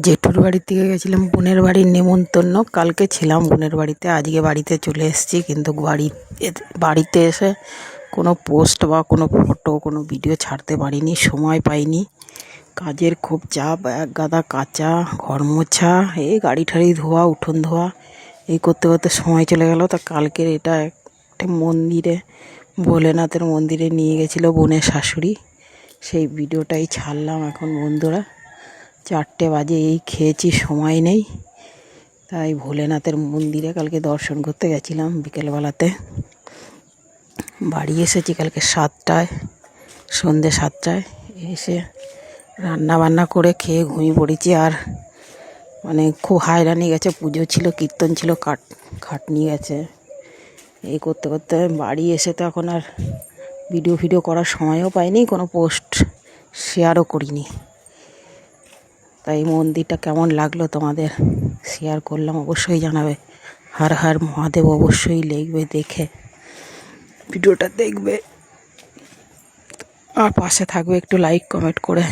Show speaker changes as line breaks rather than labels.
জেঠুর বাড়ির থেকে গেছিলাম বোনের বাড়ির নেমন্তন্ন। কালকে ছিলাম বোনের বাড়িতে, আজকে বাড়িতে চলে এসেছি। কিন্তু বাড়িতে এসে কোনো পোস্ট বা কোনো ফটো কোনো ভিডিও ছাড়তে পারিনি, সময় পাইনি। কাজের খুব চাপ, এক গাদা কাচা, ঘর মোছা, এই গাড়ি ঠাড়ি ধোয়া, উঠোন ধোয়া, এই করতে করতে সময় চলে গেল। তা কালকের এটা একটা মন্দিরে, ভোলেনাথের মন্দিরে নিয়ে গেছিলো বোনের শাশুড়ি, সেই ভিডিওটাই ছাড়লাম। এখন বন্ধুরা 4টে বাজে, এই খেয়েছি, সময় নেই। তাই ভোলেনাথের মন্দিরে কালকে দর্শন করতে গেছিলাম বিকেলবেলাতে। বাড়ি এসেছি কালকে 7টায়, সন্ধ্যে 7টায়। এসে রান্না বান্না করে খেয়ে ঘুমিয়ে পড়েছি। আর খুব হায়রানি গেছে, পুজো ছিল, কীর্তন ছিল, খাটনি গেছে। এই করতে করতে বাড়ি এসে তো এখন আর ভিডিও করার সময়ও পাইনি, কোনো পোস্ট শেয়ারও করিনি। তাই মন্দিরটা কেমন লাগলো তোমাদের শেয়ার করলাম, অবশ্যই জানাবে। হর হর মহাদেব অবশ্যই লিখবে, দেখে ভিডিওটা দেখবে আর পাশে থাকবে, একটু লাইক কমেন্ট করে।